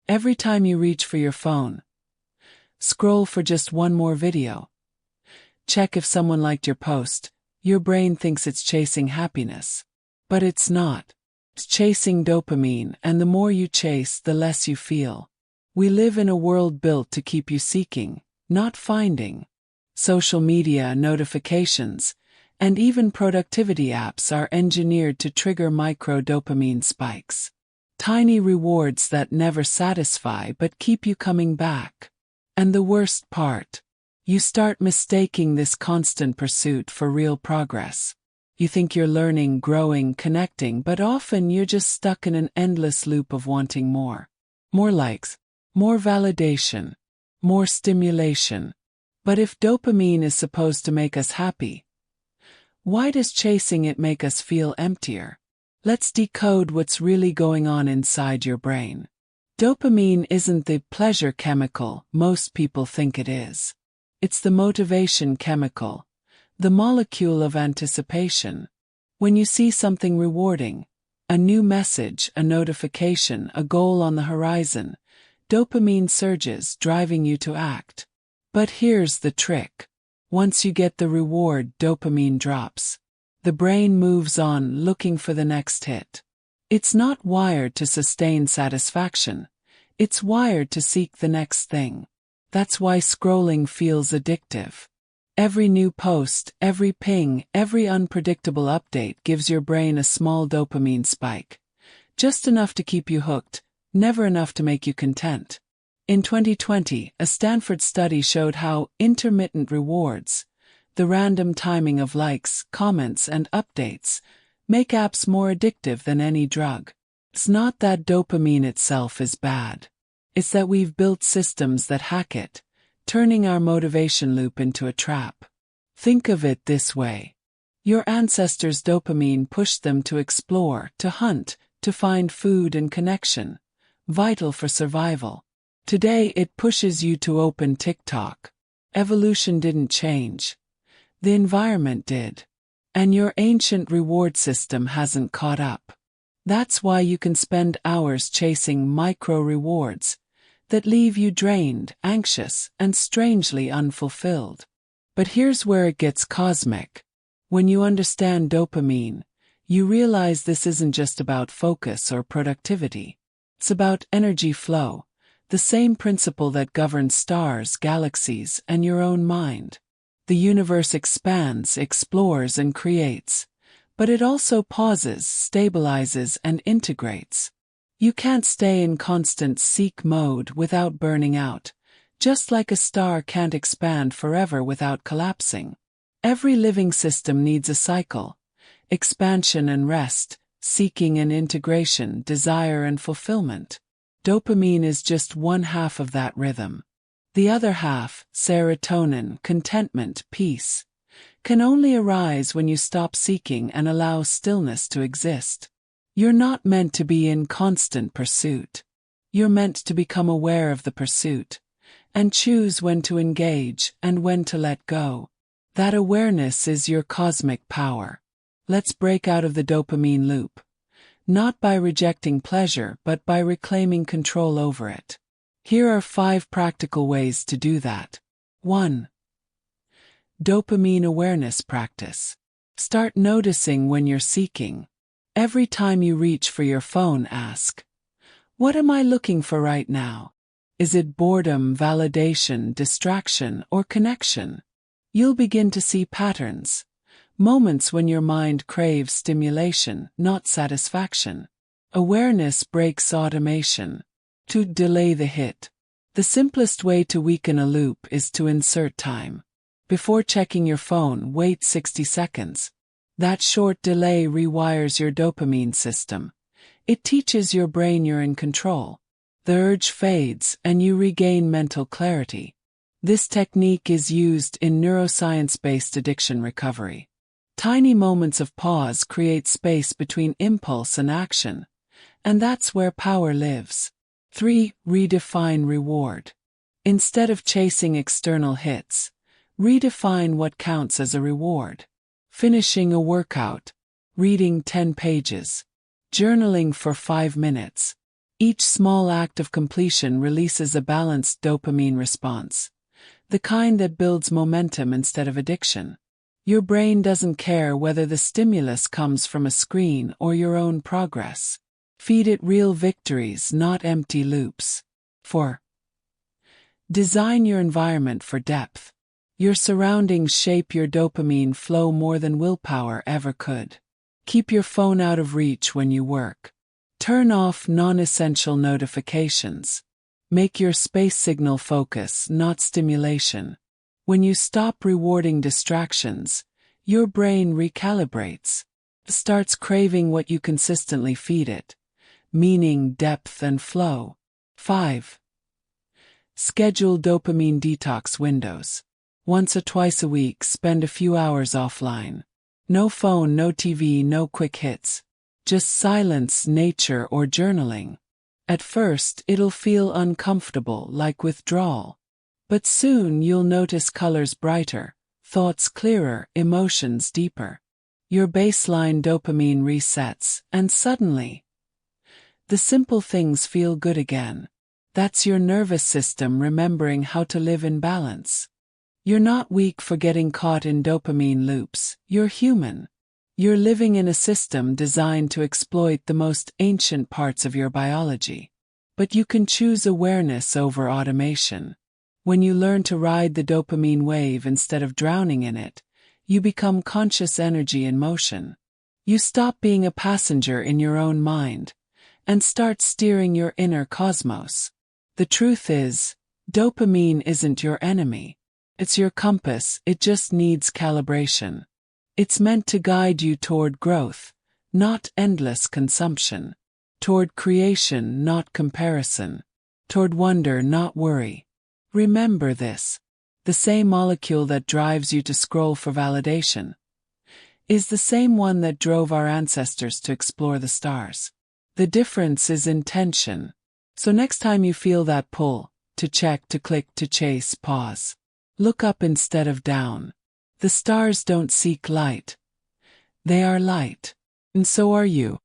Every time you reach for your phone, scroll for just one more video, check if someone liked your post, your brain thinks it's chasing happiness. But it's not. It's chasing dopamine, and the more you chase, the less you feel. We live in a world built to keep you seeking, not finding. Social media, notifications, and even productivity apps are engineered to trigger micro-dopamine spikes. Tiny rewards that never satisfy but keep you coming back. And the worst part, you start mistaking this constant pursuit for real progress. You think you're learning, growing, connecting, but often you're just stuck in an endless loop of wanting more. More likes, more validation, more stimulation. But if dopamine is supposed to make us happy, why does chasing it make us feel emptier? Let's decode what's really going on inside your brain. Dopamine isn't the pleasure chemical most people think it is. It's the motivation chemical, the molecule of anticipation. When you see something rewarding, a new message, a notification, a goal on the horizon, dopamine surges, driving you to act. But here's the trick. Once you get the reward, dopamine drops. The brain moves on, looking for the next hit. It's not wired to sustain satisfaction. It's wired to seek the next thing. That's why scrolling feels addictive. Every new post, every ping, every unpredictable update gives your brain a small dopamine spike. Just enough to keep you hooked, never enough to make you content. In 2020, a Stanford study showed how intermittent rewards, the random timing of likes, comments, and updates, make apps more addictive than any drug. It's not that dopamine itself is bad. It's that we've built systems that hack it, turning our motivation loop into a trap. Think of it this way. Your ancestors' dopamine pushed them to explore, to hunt, to find food and connection, vital for survival. Today it pushes you to open TikTok. Evolution didn't change. The environment did. And your ancient reward system hasn't caught up. That's why you can spend hours chasing micro-rewards that leave you drained, anxious, and strangely unfulfilled. But here's where it gets cosmic. When you understand dopamine, you realize this isn't just about focus or productivity. It's about energy flow, the same principle that governs stars, galaxies, and your own mind. The universe expands, explores, and creates, but it also pauses, stabilizes, and integrates. You can't stay in constant seek mode without burning out, just like a star can't expand forever without collapsing. Every living system needs a cycle: expansion and rest, seeking and integration, desire and fulfillment. Dopamine is just one half of that rhythm. The other half, serotonin, contentment, peace, can only arise when you stop seeking and allow stillness to exist. You're not meant to be in constant pursuit. You're meant to become aware of the pursuit, and choose when to engage and when to let go. That awareness is your cosmic power. Let's break out of the dopamine loop, not by rejecting pleasure but by reclaiming control over it. Here are 5 practical ways to do that. 1. Dopamine awareness practice. Start noticing when you're seeking. Every time you reach for your phone, ask, what am I looking for right now? Is it boredom, validation, distraction, or connection? You'll begin to see patterns, moments when your mind craves stimulation, not satisfaction. Awareness breaks automation. To delay the hit. The simplest way to weaken a loop is to insert time. Before checking your phone, wait 60 seconds. That short delay rewires your dopamine system. It teaches your brain you're in control. The urge fades and you regain mental clarity. This technique is used in neuroscience-based addiction recovery. Tiny moments of pause create space between impulse and action, and that's where power lives. 3. Redefine reward. Instead of chasing external hits, redefine what counts as a reward. Finishing a workout, reading 10 pages, journaling for 5 minutes. Each small act of completion releases a balanced dopamine response, the kind that builds momentum instead of addiction. Your brain doesn't care whether the stimulus comes from a screen or your own progress. Feed it real victories, not empty loops. 4. Design your environment for depth. Your surroundings shape your dopamine flow more than willpower ever could. Keep your phone out of reach when you work. Turn off non-essential notifications. Make your space signal focus, not stimulation. When you stop rewarding distractions, your brain recalibrates. It starts craving what you consistently feed it, meaning, depth, and flow. 5. Schedule dopamine detox windows. Once or twice a week, spend a few hours offline. No phone, no TV, no quick hits. Just silence, nature, or journaling. At first, it'll feel uncomfortable, like withdrawal. But soon you'll notice colors brighter, thoughts clearer, emotions deeper. Your baseline dopamine resets, and suddenly, the simple things feel good again. That's your nervous system remembering how to live in balance. You're not weak for getting caught in dopamine loops. You're human. You're living in a system designed to exploit the most ancient parts of your biology. But you can choose awareness over automation. When you learn to ride the dopamine wave instead of drowning in it, you become conscious energy in motion. You stop being a passenger in your own mind and start steering your inner cosmos. The truth is, dopamine isn't your enemy. It's your compass, it just needs calibration. It's meant to guide you toward growth, not endless consumption. Toward creation, not comparison. Toward wonder, not worry. Remember this. The same molecule that drives you to scroll for validation is the same one that drove our ancestors to explore the stars. The difference is intention. So next time you feel that pull, to check, to click, to chase, pause. Look up instead of down. The stars don't seek light. They are light. And so are you.